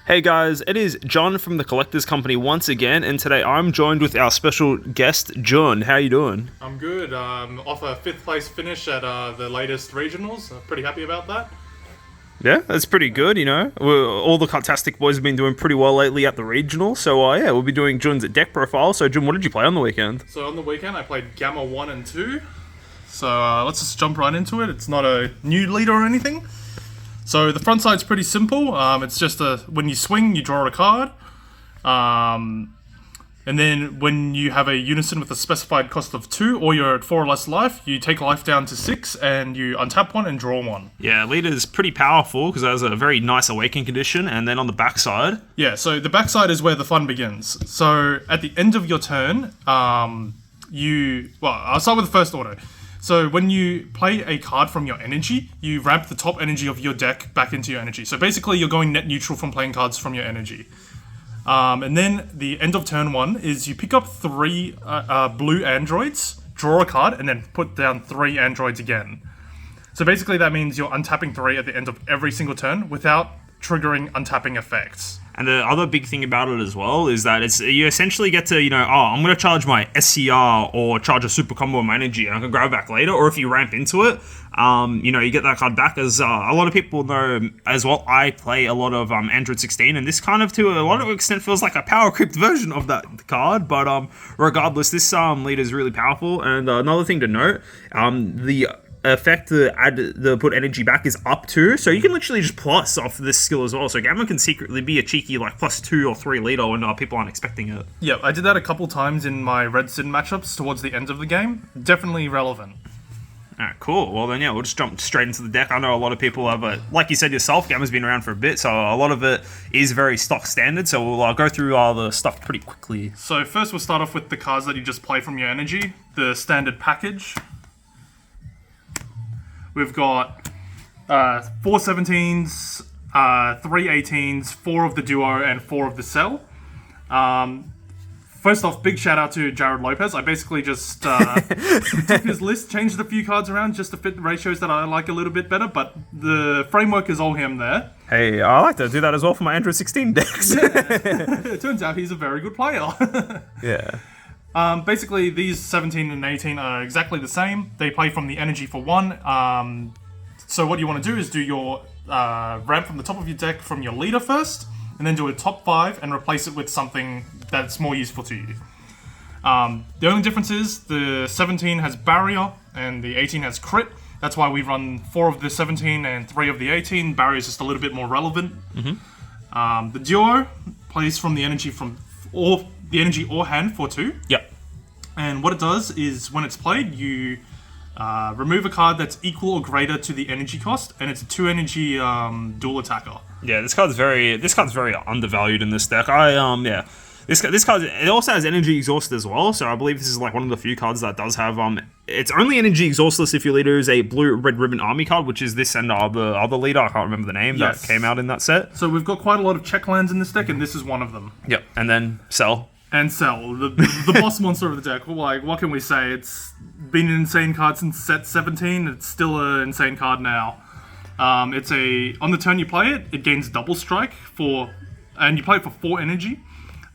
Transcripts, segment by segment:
Hey guys, it is John from the Collectors Company once again, and today I'm joined with our special guest, John. How you doing? I'm good. Off a 5th place finish at the latest regionals. Pretty happy about that. Yeah, that's pretty good, you know. All the Fantastic Boys have been doing pretty well lately at the regional, so yeah, we'll be doing John's deck profile. So John, what did you play on the weekend? So on the weekend I played Gamma 1 and 2. So let's just jump right into it. It's not a new leader or anything. So the front side's pretty simple. It's just when you swing, you draw a card. And then when you have a Unison with a specified cost of 2, or you're at 4 or less life, you take life down to 6, and you untap one and draw one. Yeah, leader's pretty powerful because it has a very nice awakening condition, and then on the backside... Yeah, so the backside is where the fun begins. So at the end of your turn, I'll start with the first order. So when you play a card from your energy, you ramp the top energy of your deck back into your energy. So basically you're going net neutral from playing cards from your energy. And then the end of turn 1 is you pick up 3 blue androids, draw a card, and then put down 3 androids again. So basically that means you're untapping 3 at the end of every single turn without triggering untapping effects. And the other big thing about it as well is that you essentially get to, I'm going to charge my SCR or charge a super combo of my energy and I can grab it back later. Or if you ramp into it, you get that card back. As a lot of people know as well, I play a lot of Android 16, and this kind of, to a lot of extent, feels like a power creeped version of that card. But regardless, this leader is really powerful. And another thing to note, the effect to add the put energy back is up to, so you can literally just plus off this skill as well. So Gamma can secretly be a cheeky like +2 or 3 leader when people aren't expecting it. Yeah, I did that a couple times in my Red Sin matchups towards the end of the game. Definitely relevant. Alright, cool. Well then, yeah, we'll just jump straight into the deck. I know a lot of people have, but like you said yourself, Gamma's been around for a bit, so a lot of it is very stock standard, so we'll go through all the stuff pretty quickly. So first we'll start off with the cards that you just play from your energy, the standard package. We've got 4 17s, 3 18s, 4 of the duo, and 4 of the cell. First off, big shout out to Jared Lopez. I basically just took his list, changed a few cards around just to fit the ratios that I like a little bit better, but the framework is all him there. Hey, I like to do that as well for my Android 16 decks. Yeah. It turns out he's a very good player. Yeah. Basically, these 17 and 18 are exactly the same. They play from the energy for 1. So what you want to do is do your ramp from the top of your deck from your leader first, and then do a top 5 and replace it with something that's more useful to you. The only difference is the 17 has barrier and the 18 has crit. That's why we run 4 of the 17 and 3 of the 18. Barrier is just a little bit more relevant. Mm-hmm. The duo plays from the energy or hand for 2. Yep. And what it does is when it's played, you remove a card that's equal or greater to the energy cost, and it's a 2 energy dual attacker. Yeah, this card's very undervalued in this deck. This card, it also has energy exhaust as well, so I believe this is like one of the few cards that does have it's only energy exhaustless if your leader is a blue red ribbon army card, which is this and the other leader, I can't remember the name, yes, that came out in that set. So we've got quite a lot of check lands in this deck, and this is one of them. Yep, and then Cell. And Cell, the boss monster of the deck. Like, what can we say? It's been an insane card since set 17. It's still an insane card now. On the turn you play it, it gains double strike and you play it for 4 energy,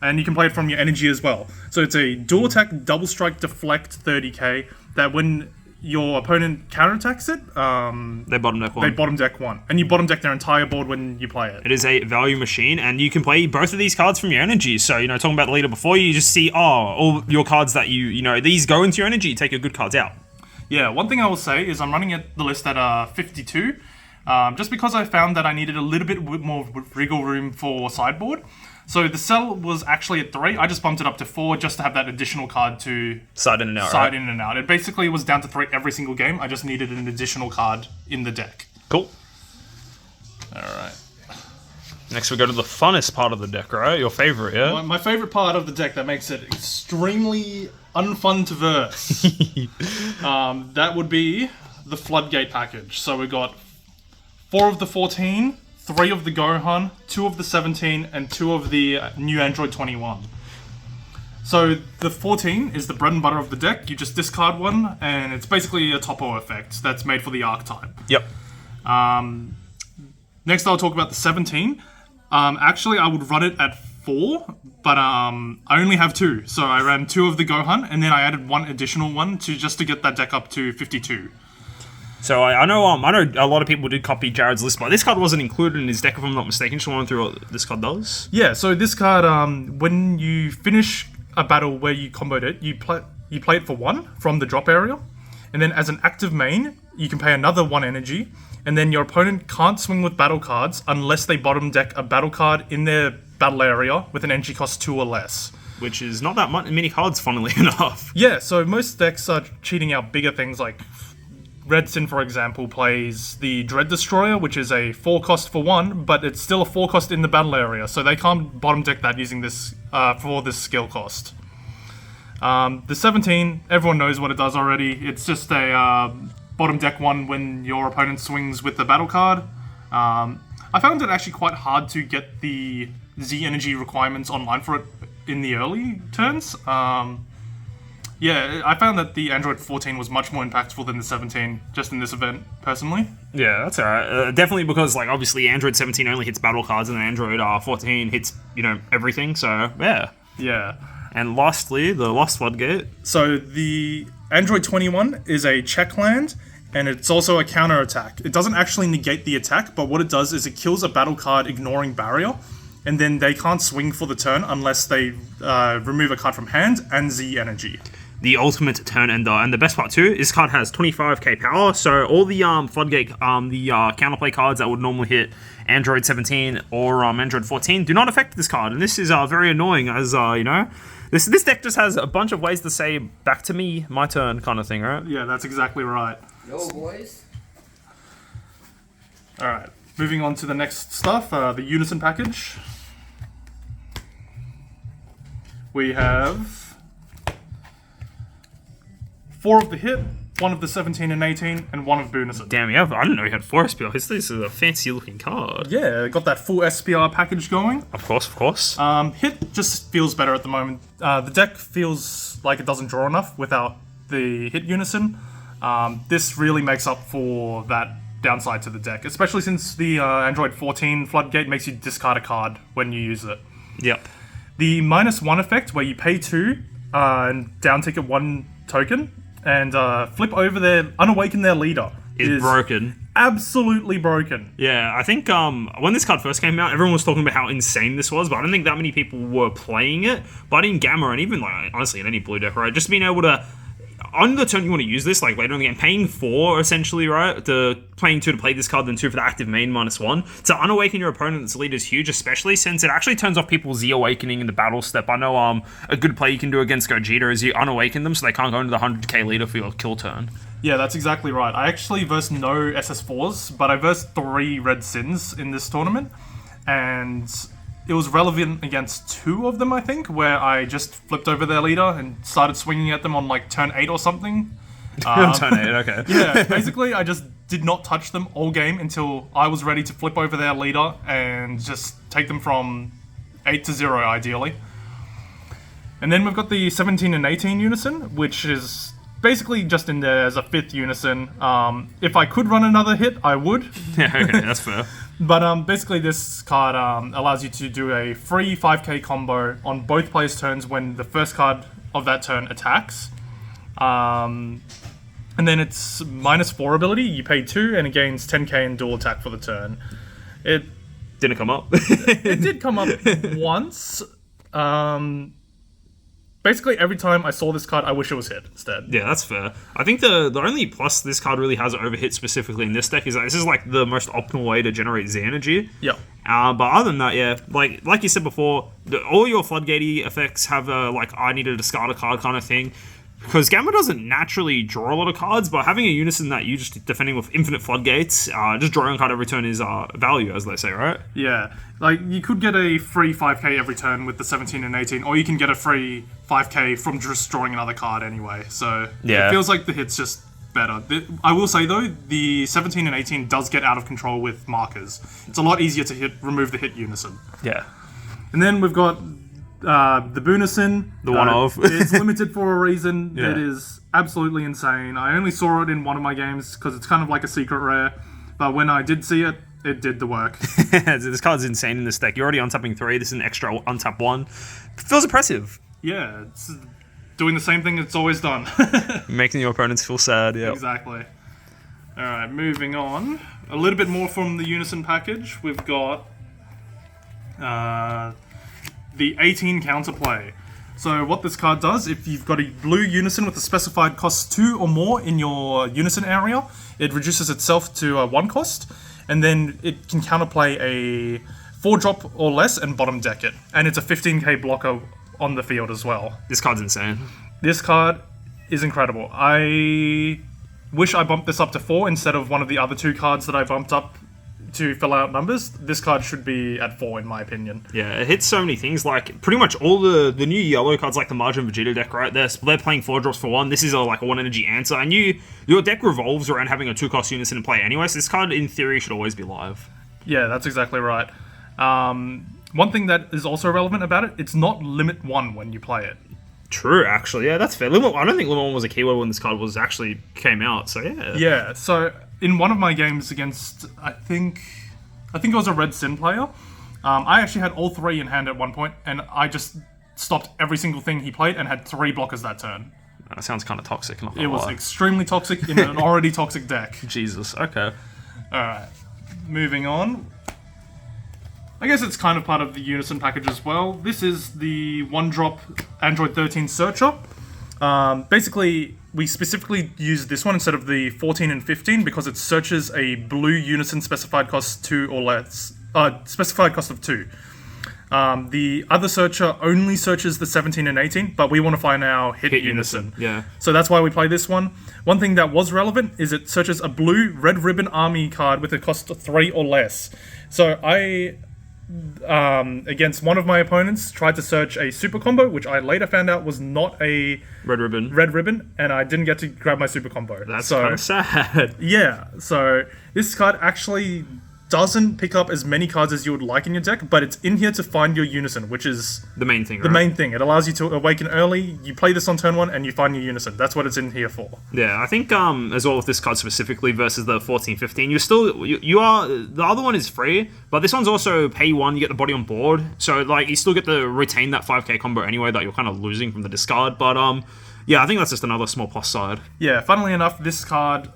and you can play it from your energy as well. So it's a dual attack, double strike, deflect 30k. That when your opponent counterattacks it, they bottom deck 1. They bottom deck 1, and you bottom deck their entire board when you play it. It is a value machine, and you can play both of these cards from your energy. So, talking about the leader before, you just see, all your cards that these go into your energy, you take your good cards out. Yeah, one thing I will say is I'm running the list at 52, just because I found that I needed a little bit more wriggle room for sideboard. So the cell was actually at 3. I just bumped it up to 4 just to have that additional card to side in and out. In and out. It basically was down to 3 every single game. I just needed an additional card in the deck. Cool. Alright. Next we go to the funnest part of the deck, right? Your favorite, yeah? My favorite part of the deck that makes it extremely unfun to verse. That would be the Floodgate package. So we got 4 of the 14, 3 of the Gohan, 2 of the 17, and 2 of the new Android 21. So the 14 is the bread and butter of the deck. You just discard 1, and it's basically a topo effect that's made for the archetype. Yep. Next I'll talk about the 17. Actually, I would run it at 4, but I only have 2. So I ran 2 of the Gohan, and then I added 1 additional one to get that deck up to 52. So I know a lot of people did copy Jared's list, but this card wasn't included in his deck, if I'm not mistaken. Just run through what this card does. Yeah, so this card, when you finish a battle where you comboed it, you play it for 1 from the drop area, and then as an active main, you can pay another 1 energy, and then your opponent can't swing with battle cards unless they bottom deck a battle card in their battle area with an energy cost 2 or less. Which is not that many cards, funnily enough. Yeah, so most decks are cheating out bigger things like Red Sin, for example, plays the Dread Destroyer, which is a 4 cost for 1, but it's still a 4 cost in the battle area, so they can't bottom deck that using this for this skill cost. The 17, everyone knows what it does already. It's just a bottom deck one when your opponent swings with the battle card. I found it actually quite hard to get the Z energy requirements online for it in the early turns. Yeah, I found that the Android 14 was much more impactful than the 17, just in this event, personally. Yeah, that's alright. Definitely because, like, obviously Android 17 only hits battle cards and Android 14 hits, everything, so, yeah. Yeah. And lastly, the Lost Floodgate. So the Android 21 is a check land, and it's also a counter attack. It doesn't actually negate the attack, but what it does is it kills a battle card ignoring barrier, and then they can't swing for the turn unless they remove a card from hand and Z energy. The ultimate turn ender, and the best part too, this card has 25k power, so all the Floodgate, the counterplay cards that would normally hit Android 17 or Android 14 do not affect this card, and this is very annoying, as this deck just has a bunch of ways to say back to me, my turn kind of thing, right? Yeah, that's exactly right. Yo, boys. Alright, moving on to the next stuff, the Unison package. We have 4 of the hit, 1 of the 17 and 18, and 1 of Unison. Damn, I didn't know you had 4 SPR. This is a fancy looking card. Yeah, got that full SPR package going. Of course. Hit just feels better at the moment. The deck feels like it doesn't draw enough without the hit Unison. This really makes up for that downside to the deck, especially since the Android 14 Floodgate makes you discard a card when you use it. Yep. The -1 effect, where you pay 2 and down ticket 1 token, and flip over unawaken their leader, is broken. Absolutely broken. Yeah, I think when this card first came out, everyone was talking about how insane this was, but I don't think that many people were playing it. But in Gamma, and even honestly in any blue deck, right, just being able to, on the turn you want to use this, like later in the game, paying 4 essentially, right, playing 2 to play this card, then 2 for the active main -1. To unawaken your opponent's lead is huge, especially since it actually turns off people's Z awakening in the battle step. I know a good play you can do against Gogeta is you unawaken them so they can't go into the 100k leader for your kill turn. Yeah, that's exactly right. I actually versed no SS4s, but I versed 3 Red Sins in this tournament, and it was relevant against 2 of them, I think, where I just flipped over their leader and started swinging at them on like turn 8 or something. Turn 8, okay. Yeah, basically I just did not touch them all game until I was ready to flip over their leader and just take them from 8 to 0, ideally. And then we've got the 17 and 18 Unison, which is basically just in there as a 5th Unison. If I could run another hit, I would. Yeah, okay, that's fair. But basically this card allows you to do a free 5k combo on both players' turns when the first card of that turn attacks. And then it's -4 ability, you pay 2 and it gains 10k in dual attack for the turn. It didn't come up. It did come up once. Basically, every time I saw this card, I wish it was hit instead. Yeah, that's fair. I think the only plus this card really has over hit specifically in this deck is that this is like the most optimal way to generate Z energy. Yeah. But other than that, yeah, like you said before, all your Floodgate effects have I need to discard a card kind of thing. Because Gamma doesn't naturally draw a lot of cards, but having a Unison that you just defending with infinite Floodgates, just drawing a card every turn is value, as they say, right? Yeah. Like, you could get a free 5k every turn with the 17 and 18, or you can get a free 5k from just drawing another card anyway. So, yeah. It feels like the hit's just better. I will say, though, the 17 and 18 does get out of control with markers. It's a lot easier to remove the hit Unison. Yeah. And then we've got the Unison. The one of. It's limited for a reason. Yeah. It is absolutely insane. I only saw it in one of my games because it's kind of like a secret rare. But when I did see it, It did the work. This card's insane in this deck. You're already untapping 3. This is an extra untap 1. Feels oppressive. Yeah, it's doing the same thing it's always done. Making your opponents feel sad, yeah. Exactly. Alright, moving on. A little bit more from the Unison package. We've got the 18 counterplay. So what this card does, if you've got a blue Unison with a specified cost 2 or more in your Unison area, it reduces itself to 1 cost, and then it can counterplay a 4-drop or less and bottom deck it. And it's a 15k blocker on the field as well. This card's insane. This card is incredible. I wish I bumped this up to 4 instead of one of the other 2 cards that I bumped up to fill out numbers. This card should be at 4 in my opinion. Yeah, it hits so many things. Like pretty much all the new yellow cards, like the Margin Vegeta deck, right? They're playing 4 drops for 1. This is like a 1 energy answer, and your deck revolves around having a 2-cost Unison in play anyway. So this card, in theory, should always be live. Yeah, that's exactly right. One thing that is also relevant about it, it's not limit 1 when you play it. True, actually. Yeah, that's fair. I don't think Limit 1 was a keyword when this card came out, so yeah. Yeah, so in one of my games against, I think it was a Red Sin player, I actually had all 3 in hand at one point, and I just stopped every single thing he played and had 3 blockers that turn. That sounds kind of toxic. It was extremely toxic in an already toxic deck. Jesus, okay. Alright, moving on. I guess it's kind of part of the Unison package as well. This is the 1-drop Android 13 Searcher. Basically, we specifically use this one instead of the 14 and 15 because it searches a blue Unison specified cost 2 or less. Specified cost of 2. The other searcher only searches the 17 and 18, but we want to find our hit Unison. Yeah. So that's why we play this one. One thing that was relevant is it searches a blue Red Ribbon Army card with a cost of 3 or less. So I, against one of my opponents, tried to search a super combo, which I later found out was not a Red Ribbon, and I didn't get to grab my super combo. That's kind of sad. Yeah, so this card actually doesn't pick up as many cards as you would like in your deck, but it's in here to find your Unison, which is the main thing, right? The main thing. It allows you to awaken early, you play this on turn 1, and you find your Unison. That's what it's in here for. Yeah, I think as well with this card specifically versus the 14-15, you are, the other one is free, but this one's also pay 1, you get the body on board, so like you still get to retain that 5k combo anyway that you're kind of losing from the discard, but yeah, I think that's just another small plus side. Yeah, funnily enough, this card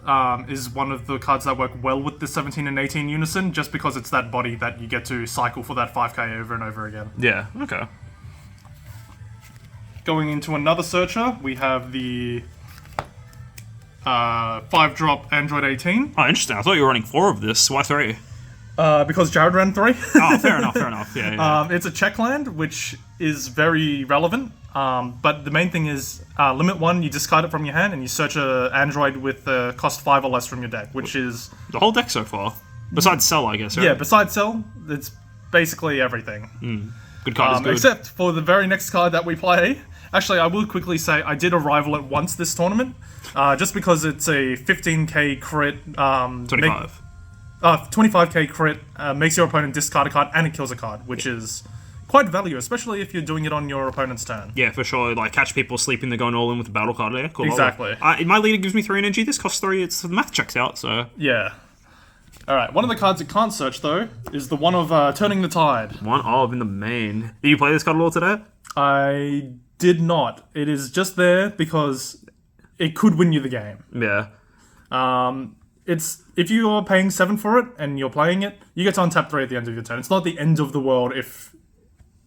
is one of the cards that work well with the 17 and 18 Unison, just because it's that body that you get to cycle for that 5k over and over again. Yeah, okay. Going into another searcher, we have the 5-drop Android 18. Oh, interesting. I thought you were running 4 of this. Why 3? Because Jared ran 3. Oh, fair enough. Yeah. It's a check land, which is very relevant. But the main thing is, limit 1, you discard it from your hand, and you search an Android with cost 5 or less from your deck, which is... The whole deck so far. Besides Cell, I guess, right? Yeah, besides Cell, it's basically everything. Good card is good. Except for the very next card that we play. Actually, I will quickly say I did arrival at once this tournament, just because it's a 15k crit... 25. 25k crit, makes your opponent discard a card, and it kills a card, which is... quite value, especially if you're doing it on your opponent's turn. Yeah, for sure. Like, catch people sleeping, they're going all in with the battle card there. Cool. Exactly. My leader gives me 3 energy, this costs 3, the math checks out, so... Yeah. Alright, one of the cards it can't search, though, is the one of Turning the Tide. One of in the main. Did you play this card at all today? I did not. It is just there because it could win you the game. Yeah. It's if you are paying 7 for it, and you're playing it, you get to untap 3 at the end of your turn. It's not the end of the world if...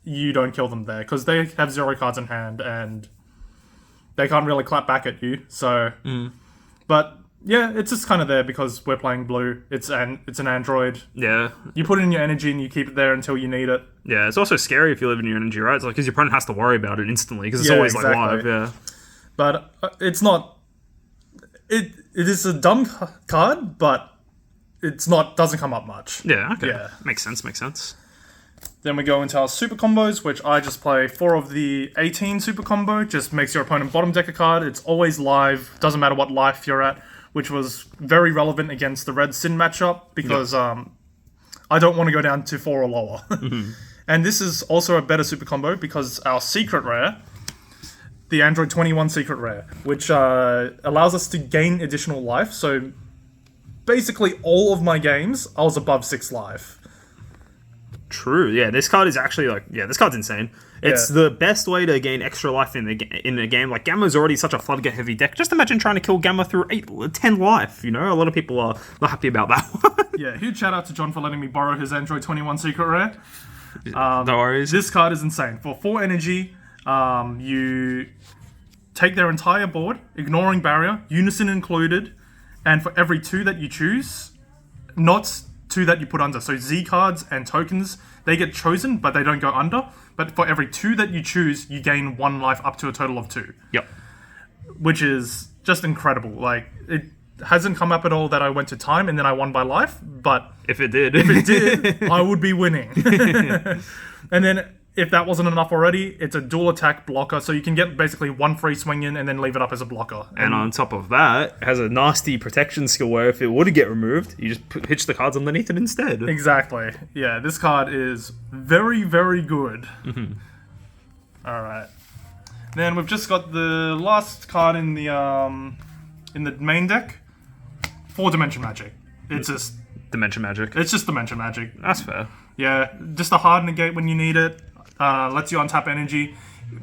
you don't kill them there, because they have 0 cards in hand and they can't really clap back at you. So, but yeah, it's just kind of there because we're playing blue. It's an android. Yeah, you put in your energy and you keep it there until you need it. Yeah, it's also scary if you live in your energy, right? It's like because your opponent has to worry about it instantly because it's always like live. Yeah, but it's not. It is a dumb card, but it's not. Doesn't come up much. Yeah. Okay. Yeah, makes sense. Then we go into our super combos, which I just play 4 of the 18 super combo. Just makes your opponent bottom deck a card. It's always live. Doesn't matter what life you're at, which was very relevant against the Red Sin matchup because I don't want to go down to 4 or lower. And this is also a better super combo because our secret rare, the Android 21 secret rare, which allows us to gain additional life. So basically all of my games, I was above 6 life. True. Yeah, this card is actually this card's insane. It's the best way to gain extra life in a game. Like, Gamma's already such a Floodgate heavy deck. Just imagine trying to kill Gamma through 10 life, you know? A lot of people are not happy about that one. Yeah, huge shout out to John for letting me borrow his Android 21 secret rare. No worries. This card is insane. For 4 energy, you take their entire board, ignoring barrier, Unison included, and for every 2 that you choose, not 2 that you put under. So Z cards and tokens, they get chosen, but they don't go under. But for every 2 that you choose, you gain 1 life up to a total of 2. Yep. Which is just incredible. Like, it hasn't come up at all that I went to time and then I won by life, but If it did. I would be winning. And then, if that wasn't enough already, it's a dual attack blocker, so you can get basically 1 free swing in and then leave it up as a blocker. And on top of that, it has a nasty protection skill where if it were to get removed, you just hitch the cards underneath it instead. Exactly. Yeah, this card is very, very good. Alright. Then we've just got the last card in the main deck. 4-dimension magic. It's just Dimension Magic. It's just dimension magic. That's fair. Yeah, just a hard negate when you need it. Lets you untap energy,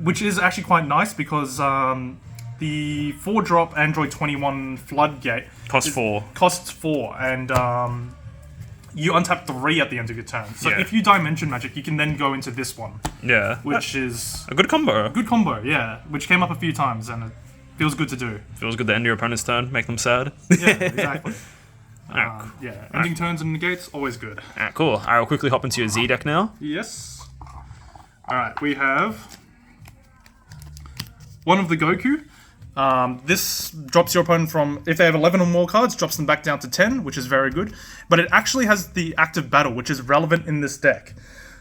which is actually quite nice because the 4-drop Android 21 Floodgate Costs 4. costs 4, and you untap 3 at the end of your turn. So Yeah. if you Dimension Magic, you can then go into this one, Yeah. which is A good combo. a good combo, yeah, which came up a few times, and it feels good to do. Feels good to end your opponent's turn, make them sad. Yeah, exactly. Alright, Yeah, ending turns and negates, always good. Alright, cool. Alright, we'll quickly hop into your Z deck now. Yes. Alright, we have one of the Goku. This drops your opponent from, if they have 11 or more cards, drops them back down to 10, which is very good. But it actually has the active battle, which is relevant in this deck.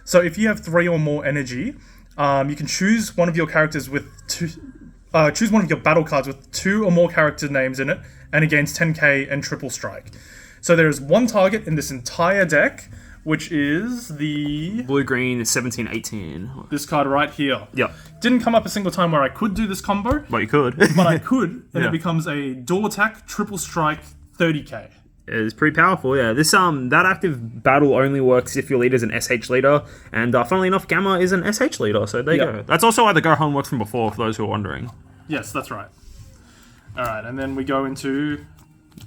So if you have 3 or more energy, you can choose one of your characters with choose one of your battle cards with 2 or more character names in it, and it gains 10k and triple strike. So there is one target in this entire deck, which is the Blue-green 17-18. this card right here. Yep. Didn't come up a single time where I could do this combo, But you could. but I could, and Yeah. it becomes a dual attack, triple strike, 30k. It's pretty powerful, yeah. This that active battle only works if your leader's an SH leader, and funnily enough, Gamma is an SH leader, so there you Yep. go. That's also why the Gohan works from before, for those who are wondering. Yes, that's right. Alright, and then we go into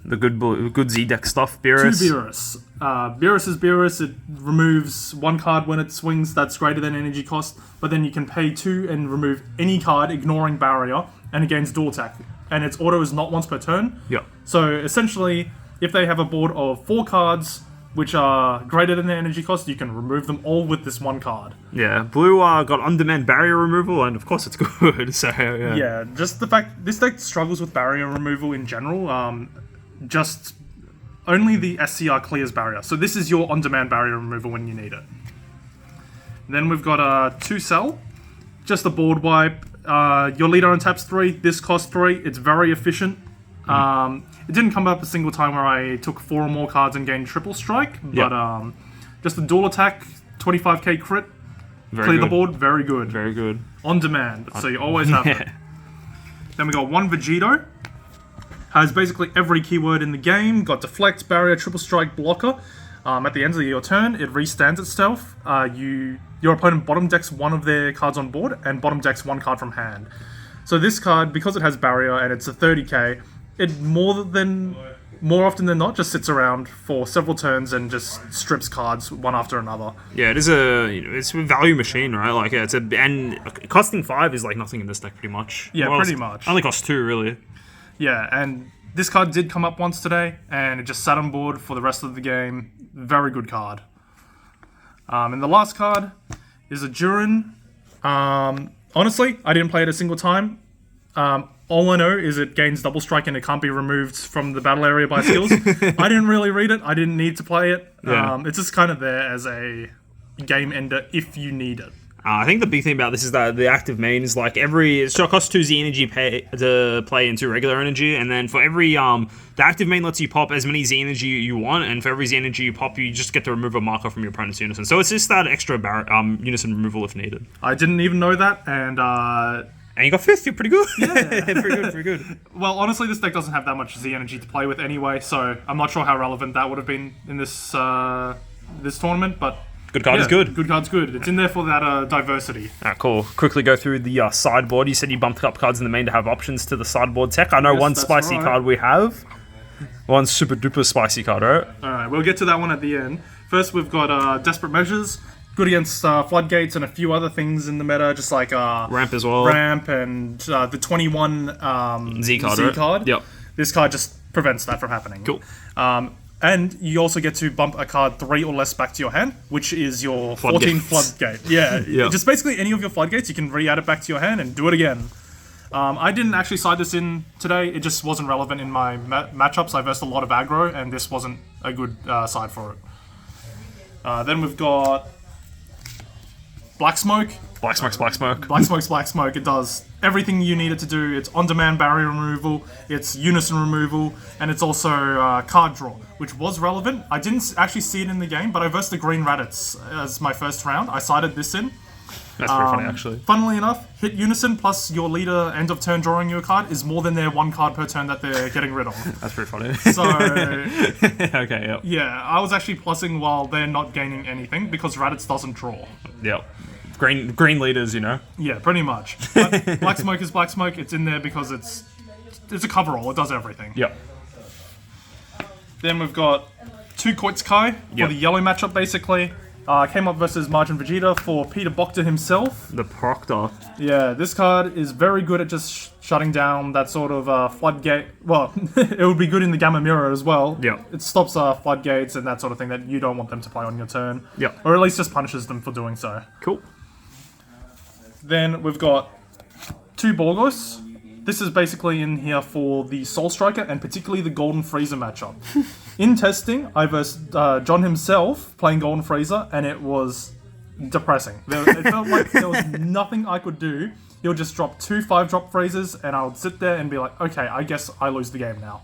The good Z deck stuff, 2 Beerus. Beerus. Beerus is Beerus, it removes 1 card when it swings that's greater than energy cost, but then you can pay 2 and remove any card ignoring barrier, and it gains dual attack. And its auto is not once per turn. Yep. So essentially, if they have a board of 4 cards which are greater than their energy cost, you can remove them all with this 1 card. Yeah, Blue got on-demand barrier removal, and of course it's good, so yeah. Yeah, just the fact this deck struggles with barrier removal in general. Just only the SCR clears barrier. So this is your on-demand barrier removal when you need it. Then we've got 2 Cell, just a board wipe. Your leader untaps 3. This costs 3. It's very efficient. It didn't come up a single time where I took 4 or more cards and gained triple strike, but just a dual attack, 25k crit, Very clear good. the board, very good. Very good. On demand, so you always have it. Then we got 1 Vegito. Has basically every keyword in the game. Got deflect, barrier, triple strike, blocker. At the end of your turn, it restands itself. Your opponent bottom decks 1 of their cards on board and bottom decks 1 card from hand. So this card, because it has barrier and it's a 30k, it more often than not just sits around for several turns and just strips cards one after another. Yeah, it's a value machine, right? Like, yeah, and costing 5 is like nothing in this deck, pretty much. Yeah, Well, pretty it's- much. Only costs 2, really. Yeah, and this card did come up once today, and it just sat on board for the rest of the game. Very good card. And the last card is a Durin. Honestly, I didn't play it a single time. All I know is it gains double strike and it can't be removed from the battle area by skills. I didn't really read it. I didn't need to play it. Yeah. It's just kind of there as a game ender if you need it. I think the big thing about this is that the active main is like it costs 2 Z energy to play into regular energy, and then for every the active main lets you pop as many Z energy you want, and for every Z energy you pop, you just get to remove a marker from your opponent's Unison. So it's just that extra Unison removal if needed. I didn't even know that, and And you got 5th, you're pretty good. Yeah. Pretty good. Well, honestly, this deck doesn't have that much Z energy to play with anyway, so I'm not sure how relevant that would have been in this this tournament, but... Good card is good. Good card's good. It's in there for that diversity. Cool. Quickly go through the sideboard. You said you bumped up cards in the main to have options to the sideboard tech. I know one spicy card we have. One super duper spicy card, right? Alright, we'll get to that one at the end. First, we've got Desperate Measures. Good against Floodgates and a few other things in the meta, just like Ramp as well. Ramp and the 21 Z card, Z right? card. Yep. This card just prevents that from happening. Cool. And you also get to bump a card 3 or less back to your hand, which is your 14 Floodgate. Yeah, just basically any of your Floodgates, you can re-add it back to your hand and do it again. I didn't actually side this in today. It just wasn't relevant in my matchups. I versed a lot of aggro, and this wasn't a good side for it. Then we've got Black Smoke. Black Smoke's Black Smoke. Black Smoke's Black Smoke. It does everything you need it to do. It's on-demand barrier removal, it's Unison removal, and it's also card draw, which was relevant. I didn't actually see it in the game, but I versed the Green Raditz as my first round. I sided this in. That's pretty funny, actually. Funnily enough, hit Unison plus your leader end of turn drawing you a card is more than their 1 card per turn that they're getting rid of. That's pretty funny. So, okay, yep. Yeah, I was actually plussing while they're not gaining anything because Raditz doesn't draw. Yep. Green leaders, you know? Yeah, pretty much. But Black Smoke is Black Smoke. It's in there because it's a coverall. It does everything. Yep. Then we've got 2 Koitsukai for the yellow matchup, basically. Came up versus Margin Vegeta for Peter Boctor himself. The Proctor. Yeah, this card is very good at just shutting down that sort of floodgate. Well, it would be good in the Gamma Mirror as well. Yeah. It stops floodgates and that sort of thing that you don't want them to play on your turn. Yeah. Or at least just punishes them for doing so. Cool. Then we've got 2 Bogus. This is basically in here for the Soul Striker and particularly the Golden Freezer matchup. In testing, I versed John himself playing Golden Freezer, and it was depressing. It felt like there was nothing I could do. He'll just drop 2 5-drop freezers, and I would sit there and be like, okay, I guess I lose the game now.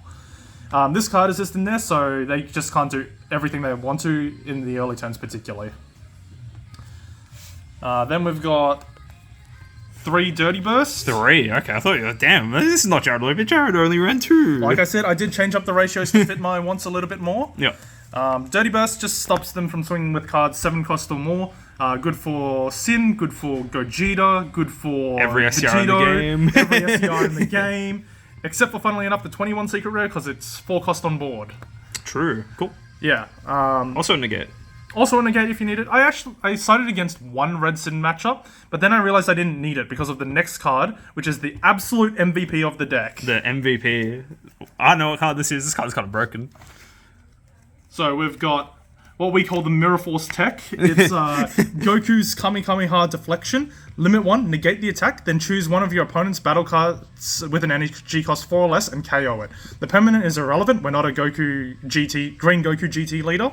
This card is just in there, so they just can't do everything they want to in the early turns particularly. Then we've got 3 Dirty Bursts. 3? Okay, I thought you were... Damn, this is not Jared Lee, but Jared only ran 2. Like I said, I did change up the ratios to fit my wants a little bit more. Yep. Dirty Burst just stops them from swinging with cards 7 cost or more. Good for Sin, good for Gogeta, good for every SCR Vegito, in the game. every SCR in the game. Except for, funnily enough, the 21 Secret Rare, because it's 4 cost on board. True. Cool. Yeah. Also negate. Also a negate if you need it. I sided against 1 Red Sin matchup, but then I realized I didn't need it because of the next card, which is the absolute MVP of the deck. The MVP. I know what card this is. This card's kind of broken. So we've got what we call the Mirror Force tech. It's Goku's Kamehameha Deflection. Limit 1, negate the attack, then choose one of your opponent's battle cards with an energy cost 4 or less and KO it. The permanent is irrelevant. We're not a Green Goku GT leader,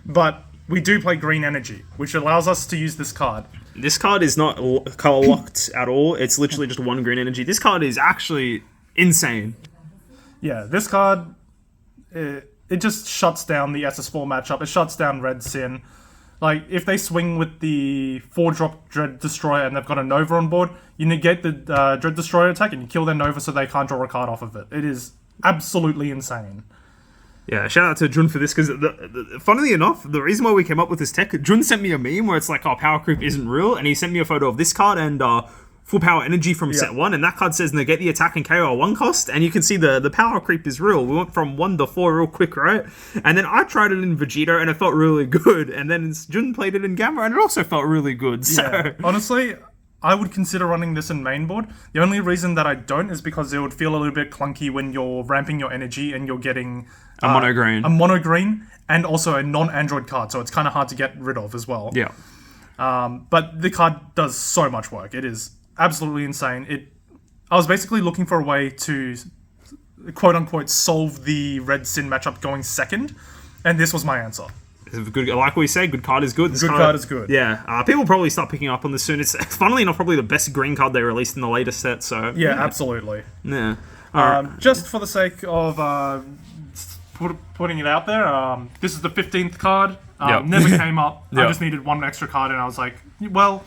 but we do play green energy, which allows us to use this card. This card is not color locked at all. It's literally just 1 green energy. This card is actually insane. Yeah, this card, it just shuts down the SS4 matchup. It shuts down Red Sin. Like, if they swing with the 4-drop Dread Destroyer and they've got a Nova on board, you negate the Dread Destroyer attack and you kill their Nova so they can't draw a card off of it. It is absolutely insane. Yeah, shout out to Jun for this, because funnily enough, the reason why we came up with this tech, Jun sent me a meme where it's like, oh, power creep isn't real, and he sent me a photo of this card and full power energy from set 1, and that card says negate the attack and KO at 1 cost, and you can see the power creep is real. We went from 1 to 4 real quick, right? And then I tried it in Vegeta, and it felt really good, and then Jun played it in Gamma, and it also felt really good, so... Yeah, honestly... I would consider running this in main board. The only reason that I don't is because it would feel a little bit clunky when you're ramping your energy and you're getting... a mono green. A mono green, and also a non-android card, so it's kind of hard to get rid of as well. Yeah. But the card does so much work. It is absolutely insane. I was basically looking for a way to, quote-unquote, solve the Red Sin matchup going second, and this was my answer. Good, like we say, good card is good. Good card is good. Yeah, people will probably start picking up on this soon. It's funnily enough probably the best green card they released in the latest set. So yeah, absolutely. Yeah. Just for the sake of putting it out there, this is the 15th card. Never came up. I just needed 1 extra card, and I was like, well,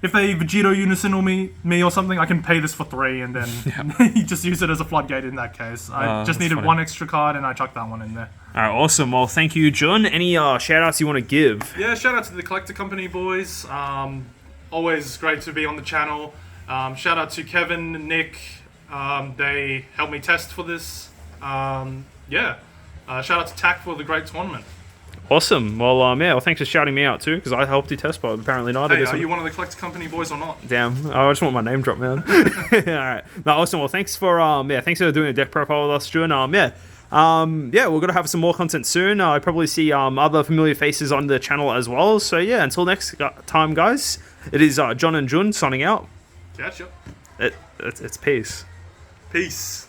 if they Vegito Unison or me or something, I can pay this for 3 and then you just use it as a floodgate in that case. I just needed 1 extra card and I chucked that one in there. Alright, awesome. Well, thank you, Jun. Any shout outs you want to give? Yeah, shout out to the Collector Company boys. Always great to be on the channel. Shout out to Kevin, Nick. They helped me test for this. Shout out to TAC for the great tournament. Awesome. Well, well, thanks for shouting me out too, because I helped you test, but apparently not. Hey, are you one of the Collector Company boys or not? Damn, I just want my name dropped, man. Alright. No, awesome. Well, thanks for thanks for doing a deck profile with us, Jun. We're gonna have some more content soon. I probably see other familiar faces on the channel as well. So yeah, until next time, guys, it is John and Jun signing out. Catch ya. It's peace. Peace.